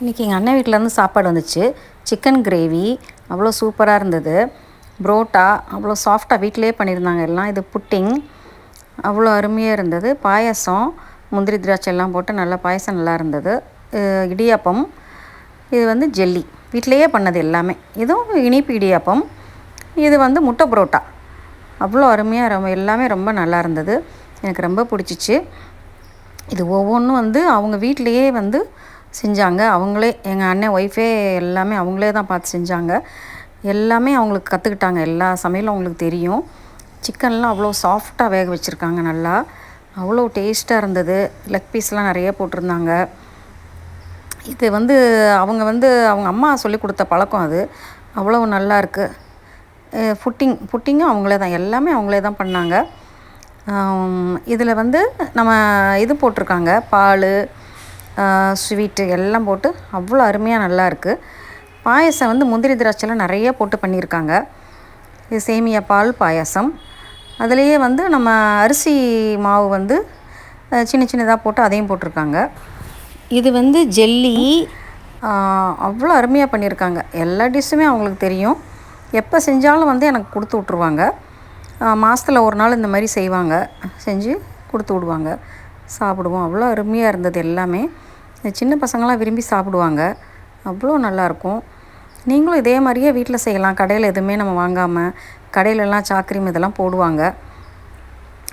இன்றைக்கி எங்கள் அண்ணன் வீட்டிலேருந்து சாப்பாடு வந்துச்சு. சிக்கன் கிரேவி அவ்வளோ சூப்பராக இருந்தது. புரோட்டா அவ்வளோ சாஃப்டாக வீட்டிலே பண்ணியிருந்தாங்க எல்லாம். இது புட்டிங் அவ்வளோ அருமையாக இருந்தது. பாயாசம் முந்திரி திராட்சை எல்லாம் போட்டு நல்ல பாயசம் நல்லா இருந்தது. இடியாப்பம், இது வந்து ஜெல்லி வீட்டிலையே பண்ணது எல்லாமே. இதுவும் இனிப்பு இடியாப்பம், இது வந்து முட்டை புரோட்டா. அவ்வளோ அருமையாக எல்லாமே ரொம்ப நல்லா இருந்தது. எனக்கு ரொம்ப பிடிச்சிச்சு. இது ஒவ்வொன்றும் வந்து அவங்க வீட்டிலையே வந்து செஞ்சாங்க. அவங்களே எங்கள் அண்ணன் ஒய்ஃபே எல்லாமே அவங்களே தான் பார்த்து செஞ்சாங்க. எல்லாமே அவங்களுக்கு கற்றுக்கிட்டாங்க. எல்லா சமையலும் அவங்களுக்கு தெரியும். சிக்கன்லாம் அவ்வளோ சாஃப்டாக வேக வச்சுருக்காங்க நல்லா. அவ்வளோ டேஸ்ட்டாக இருந்தது. லெக் பீஸ்லாம் நிறைய போட்டிருந்தாங்க. இது வந்து அவங்க அம்மா சொல்லி கொடுத்த பழக்கம் அது. அவ்வளோ நல்லா இருக்குது. புட்டிங்கும் அவங்களே தான், எல்லாமே அவங்களே தான் பண்ணாங்க. இதில் வந்து நம்ம இது போட்டிருக்காங்க, பால், ஸ்வீட்டு எல்லாம் போட்டு அவ்வளோ அருமையாக நல்லா இருக்குது. பாயசம் வந்து முந்திரி திராட்சைலாம் நிறைய போட்டு பண்ணியிருக்காங்க. இது சேமியா பால் பாயாசம். அதுலேயே வந்து நம்ம அரிசி மாவு வந்து சின்ன சின்னதாக போட்டு அதையும் போட்டிருக்காங்க. இது வந்து ஜெல்லி அவ்வளோ அருமையாக பண்ணியிருக்காங்க. எல்லா டிஷ்ஷுமே அவங்களுக்கு தெரியும். எப்போ செஞ்சாலும் வந்து எனக்கு கொடுத்து விட்ருவாங்க. மாதத்தில் ஒரு நாள் இந்த மாதிரி செய்வாங்க, செஞ்சு கொடுத்து விடுவாங்க, சாப்பிடுவோம். அவ்வளோ அருமையாக இருந்தது எல்லாமே. சின்ன பசங்களாம் விரும்பி சாப்பிடுவாங்க. அவ்வளோ நல்லாயிருக்கும். நீங்களும் இதே மாதிரியே வீட்டில் செய்யலாம். கடையில் எதுவுமே நம்ம வாங்காமல், கடையிலலாம் சாக்ரீம் இதெல்லாம் போடுவாங்க.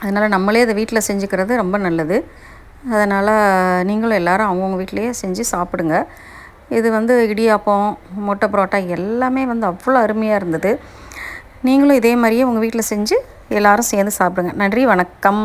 அதனால் நம்மளே அதை வீட்டில் செஞ்சுக்கிறது ரொம்ப நல்லது. அதனால் நீங்களும் எல்லோரும் அவங்கவுங்க வீட்டிலையே செஞ்சு சாப்பிடுங்க. இது வந்து இடியாப்பம், முட்டை புரோட்டா எல்லாமே வந்து அவ்வளோ அருமையாக இருந்தது. நீங்களும் இதே மாதிரியே உங்கள் வீட்டில் செஞ்சு எல்லோரும் சேர்ந்து சாப்பிடுங்க. நன்றி, வணக்கம்.